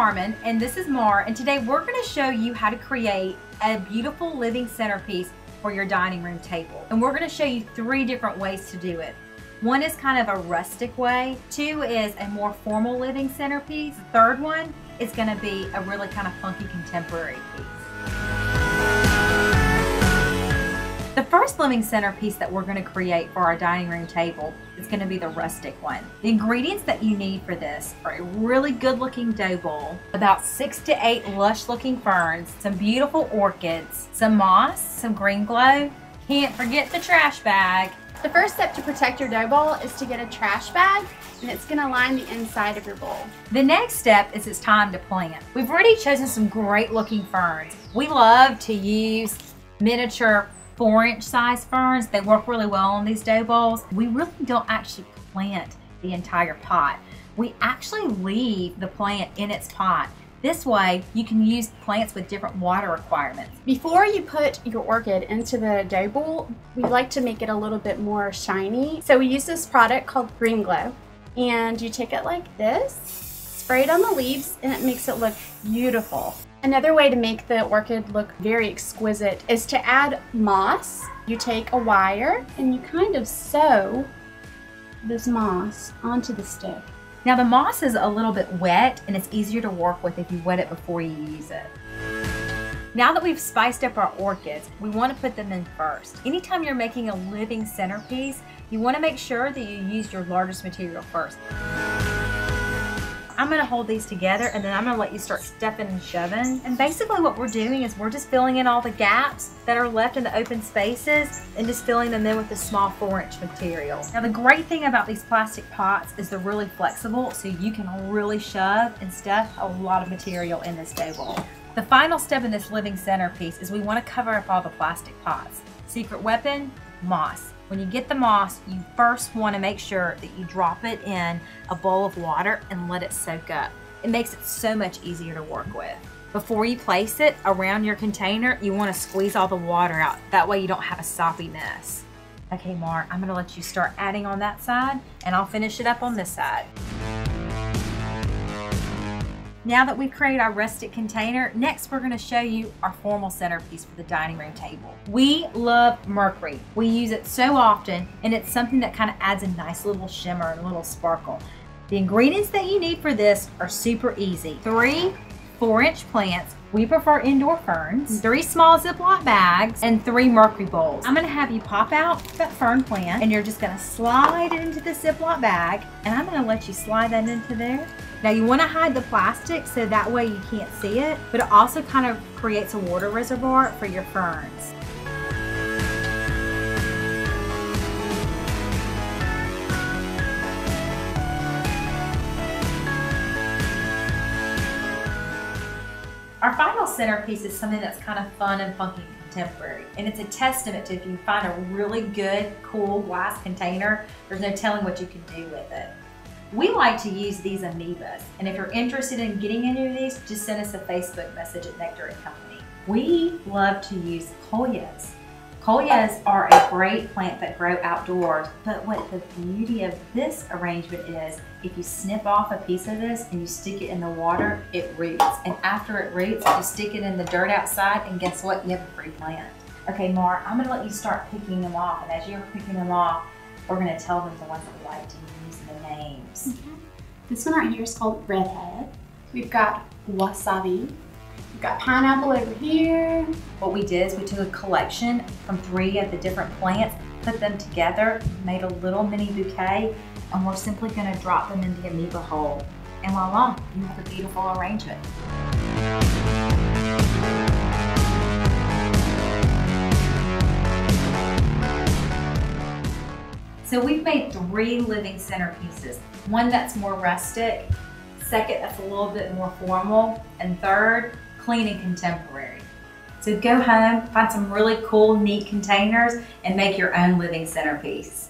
Carmen, and this is Mar, and today we're going to show you how to create a beautiful living centerpiece for your dining room table. And we're going to show you 3 different ways to do it. One is kind of a rustic way, 2 is a more formal living centerpiece, the 3rd one is going to be a really kind of funky contemporary piece. The first living centerpiece that we're going to create for our dining room table is going to be the rustic one. The ingredients that you need for this are a really good looking dough bowl, about 6 to 8 lush looking ferns, some beautiful orchids, some moss, some green glow, can't forget the trash bag. The first step to protect your dough bowl is to get a trash bag, and it's going to line the inside of your bowl. The next step is it's time to plant. We've already chosen some great looking ferns. We love to use miniature 4-inch size ferns. They work really well on these dough bowls. We really don't actually plant the entire pot. We actually leave the plant in its pot. This way you can use plants with different water requirements. Before you put your orchid into the dough bowl, we like to make it a little bit more shiny. So we use this product called Green Glow, and you take it like this, spray it on the leaves, and it makes it look beautiful. Another way to make the orchid look very exquisite is to add moss. You take a wire and you kind of sew this moss onto the stick. Now the moss is a little bit wet and it's easier to work with if you wet it before you use it. Now that we've spiced up our orchids, we want to put them in first. Anytime you're making a living centerpiece, you want to make sure that you use your largest material first. I'm going to hold these together and then I'm going to let you start stuffing and shoving. And basically what we're doing is we're just filling in all the gaps that are left in the open spaces and just filling them in with the small 4-inch material. Now the great thing about these plastic pots is they're really flexible, so you can really shove and stuff a lot of material in this dough bowl. The final step in this living centerpiece is we want to cover up all the plastic pots. Secret weapon, moss. When you get the moss, you first want to make sure that you drop it in a bowl of water and let it soak up. It makes it so much easier to work with. Before you place it around your container, you want to squeeze all the water out. That way you don't have a soppy mess. Okay, Mar, I'm going to let you start adding on that side and I'll finish it up on this side. Now that we've created our rustic container, next we're going to show you our formal centerpiece for the dining room table. We love mercury. We use it so often, and it's something that kind of adds a nice little shimmer and a little sparkle. The ingredients that you need for this are super easy. 3 4-inch plants. We prefer indoor ferns, 3 small Ziploc bags, and 3 mercury bowls. I'm gonna have you pop out that fern plant, and you're just gonna slide it into the Ziploc bag, and I'm gonna let you slide that into there. Now you wanna hide the plastic so that way you can't see it, but it also kind of creates a water reservoir for your ferns. Our final centerpiece is something that's kind of fun and funky and contemporary, and it's a testament to if you find a really good, cool glass container, there's no telling what you can do with it. We like to use these amoebas, and if you're interested in getting any of these, just send us a Facebook message at Nectar & Company. We love to use coleus. Coleus are a great plant that grow outdoors, but what the beauty of this arrangement is, if you snip off a piece of this and you stick it in the water, it roots. And after it roots, you stick it in the dirt outside, and guess what? You have a free plant. Okay, Mar, I'm gonna let you start picking them off, and as you're picking them off, we're gonna tell them the ones that we like to use the names. This one right here is called Redhead. We've got Wasabi. We've got pineapple over here. What we did is we took a collection from 3 of the different plants, put them together, made a little mini bouquet, and we're simply going to drop them in the amoeba hole. And voila, you have a beautiful arrangement. So we've made 3 living centerpieces. One that's more rustic, 2nd that's a little bit more formal, and 3rd, clean and contemporary. So go home, find some really cool, neat containers, and make your own living centerpiece.